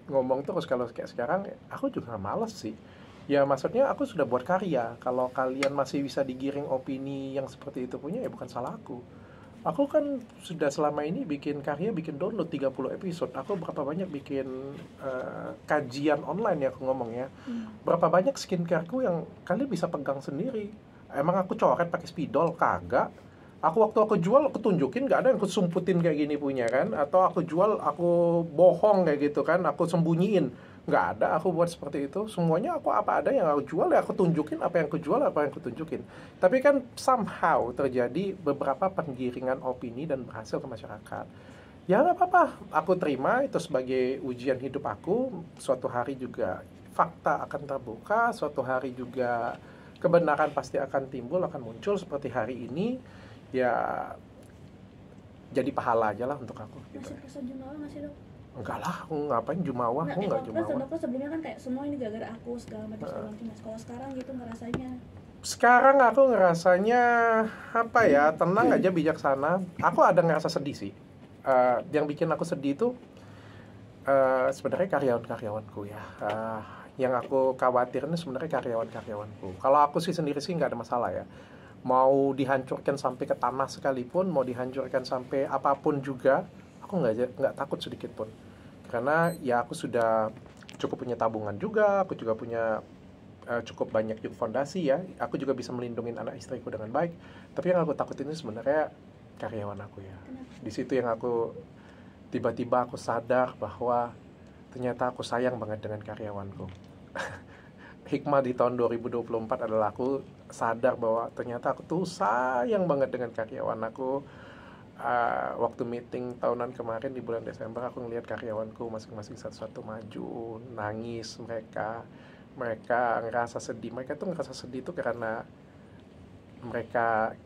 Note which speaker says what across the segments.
Speaker 1: ngomong terus kalau kayak sekarang, aku juga males sih. Ya maksudnya aku sudah buat karya. Kalau kalian masih bisa digiring opini yang seperti itu punya, ya bukan salah aku. Aku kan sudah selama ini bikin karya, bikin download 30 episode. Aku berapa banyak bikin kajian online ya aku ngomong ya. Berapa banyak skincareku yang kalian bisa pegang sendiri. Emang aku coret pakai spidol? Kagak. Waktu aku jual, aku tunjukin, nggak ada yang aku sumputin kayak gini punya kan. Atau aku jual, aku bohong kayak gitu kan, aku sembunyiin. Nggak ada, aku buat seperti itu. Semuanya aku apa ada yang aku jual, ya aku tunjukin apa yang aku jual, apa yang aku tunjukin. Tapi kan somehow terjadi beberapa penggiringan opini dan berhasil ke masyarakat. Ya nggak apa-apa, aku terima itu sebagai ujian hidup aku. Suatu hari juga fakta akan terbuka, suatu hari juga kebenaran pasti akan timbul, akan muncul seperti hari ini. Ya jadi pahala aja lah untuk aku gitu.
Speaker 2: Masih rasa jumawa nggak sih, Dok?
Speaker 1: Enggak lah, aku ngapain jumawa, aku nggak jumawa.
Speaker 2: Dokter sebelumnya kan kayak semua ini gara-gara aku segala macam segala macam. Kalau sekarang gitu ngerasanya
Speaker 1: Sekarang aku ngerasanya apa ya, tenang aja, bijaksana. Aku ada ngerasa sedih sih. Yang bikin aku sedih itu sebenarnya karyawan-karyawanku ya. Yang aku khawatirin sebenarnya karyawan-karyawanku. Kalau aku sih sendiri sih nggak ada masalah ya. Mau dihancurkan sampai ke tanah sekalipun, mau dihancurkan sampai apapun juga, aku nggak takut sedikit pun. Karena ya aku sudah cukup punya tabungan juga, aku juga punya cukup banyak juga fondasi ya. Aku juga bisa melindungi anak istriku dengan baik. Tapi yang aku takutin ini sebenarnya karyawan aku ya. Di situ yang aku tiba-tiba aku sadar bahwa ternyata aku sayang banget dengan karyawanku. Hikmah di tahun 2024 adalah aku sadar bahwa ternyata aku tuh sayang banget dengan karyawan aku. Waktu meeting tahunan kemarin di bulan Desember, aku ngelihat karyawanku masing-masing satu-satu maju, nangis mereka ngerasa sedih. Mereka tuh ngerasa sedih tuh karena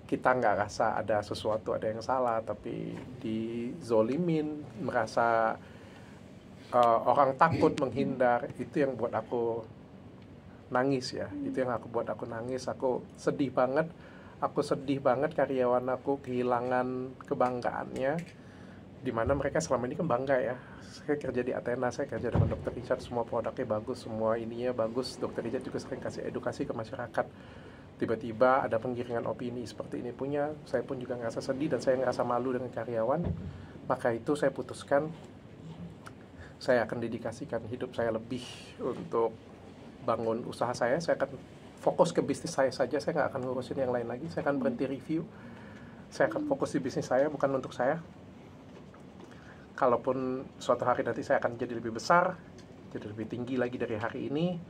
Speaker 1: kita nggak rasa ada sesuatu, ada yang salah, tapi dizolimin, merasa orang takut, menghindar. Itu yang buat aku nangis ya. Itu yang buat aku nangis. Aku sedih banget karyawan aku kehilangan kebanggaannya, dimana mereka selama ini kan bangga ya. Saya kerja di Athena, saya kerja dengan Dr. Richard, semua produknya bagus, semua ininya bagus. Dr. Richard juga sering kasih edukasi ke masyarakat. Tiba-tiba ada penggiringan opini seperti ini punya, saya pun juga ngerasa sedih dan saya ngerasa malu dengan karyawan. Maka itu saya putuskan, saya akan dedikasikan hidup saya lebih untuk bangun usaha saya akan fokus ke bisnis saya saja, saya nggak akan ngurusin yang lain lagi, saya akan berhenti review, saya akan fokus di bisnis saya, bukan untuk saya. Kalaupun suatu hari nanti saya akan jadi lebih besar, jadi lebih tinggi lagi dari hari ini,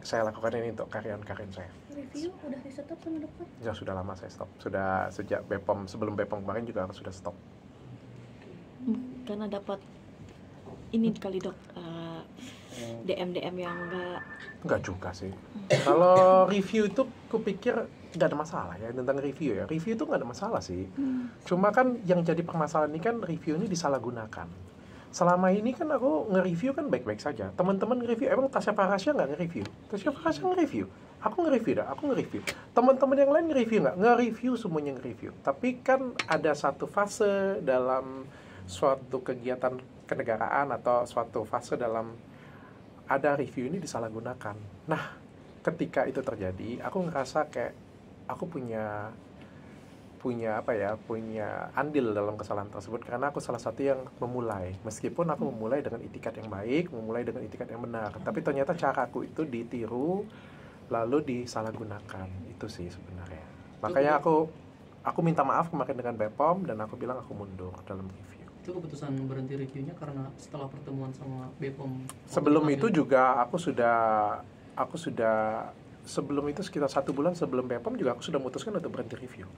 Speaker 1: saya lakukan ini untuk karyawan-karyawan saya.
Speaker 2: Review udah di stop sama dokter?
Speaker 1: Ya sudah lama saya stop, sudah sejak BPOM, sebelum BPOM kemarin juga aku sudah stop.
Speaker 3: Karena dapat ini kali dok, DM yang
Speaker 1: Enggak juga sih. Kalau review itu kupikir nggak ada masalah ya tentang review ya. Review itu nggak ada masalah sih. Cuma kan yang jadi permasalahan ini kan review ini disalahgunakan. Selama ini kan aku nge-review kan baik-baik saja. Teman-teman nge-review, emang Tasya Farahsya nggak nge-review? Tasya Farahsya nge-review. Aku nge-review. Teman-teman yang lain nge-review nggak? Nge-review, semuanya nge-review. Tapi kan ada satu fase dalam suatu kegiatan kenegaraan atau suatu fase dalam ada review ini disalahgunakan. Nah, ketika itu terjadi, aku ngerasa kayak aku punya andil dalam kesalahan tersebut karena aku salah satu yang memulai. Meskipun aku memulai dengan itikat yang baik, memulai dengan itikat yang benar, tapi ternyata caraku itu ditiru lalu disalahgunakan. Itu sih sebenarnya. Makanya aku minta maaf kemarin dengan BPOM dan aku bilang aku mundur dalam review.
Speaker 4: Itu keputusan berhenti reviewnya karena setelah pertemuan sama BPOM.
Speaker 1: Sebelum itu juga aku sudah sebelum itu sekitar 1 bulan sebelum BPOM juga aku sudah memutuskan untuk berhenti review.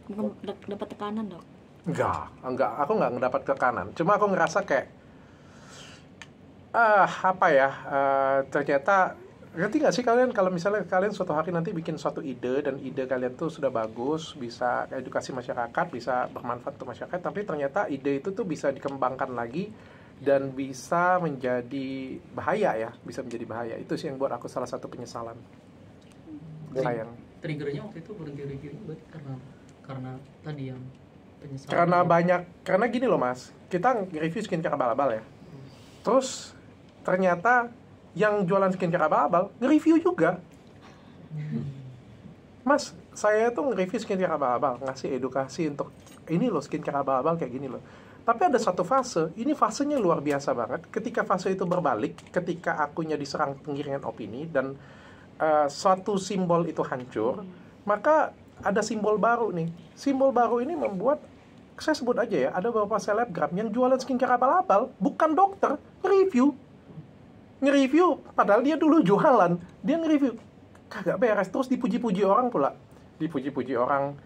Speaker 3: Bukan dapat tekanan dok?
Speaker 1: Enggak, aku nggak mendapat tekanan. Cuma aku ngerasa kayak ternyata, ngerti nggak sih kalian kalau misalnya kalian suatu hari nanti bikin suatu ide dan ide kalian tuh sudah bagus, bisa edukasi masyarakat, bisa bermanfaat untuk masyarakat, tapi ternyata ide itu tuh bisa dikembangkan lagi dan bisa menjadi bahaya. Itu sih yang buat aku salah satu penyesalan. Sayang.
Speaker 4: Triggernya waktu itu berhenti reviewnya berarti karena tadi yang penyesalan.
Speaker 1: karena gini loh Mas, kita review skincare abal-abal ya. Terus ternyata yang jualan skincare abal-abal nge-review juga. Mas, saya tuh nge-review skincare abal-abal, ngasih edukasi untuk ini loh skincare abal-abal kayak gini loh. Tapi ada satu fase, ini fasenya luar biasa banget. Ketika fase itu berbalik, ketika akunya diserang penggiringan opini dan suatu simbol itu hancur, maka ada simbol baru nih. Simbol baru ini membuat, saya sebut aja ya, ada beberapa selebgram yang jualan skincare abal-abal, bukan dokter, nge-review, padahal dia dulu jualan, dia nge-review, kagak beres, terus dipuji-puji orang pula, dipuji-puji orang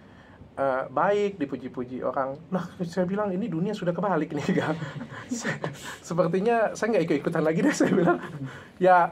Speaker 1: baik, dipuji-puji orang. Nah, saya bilang ini dunia sudah kebalik nih kan. Sepertinya saya nggak ikut-ikutan lagi deh, saya bilang. Ya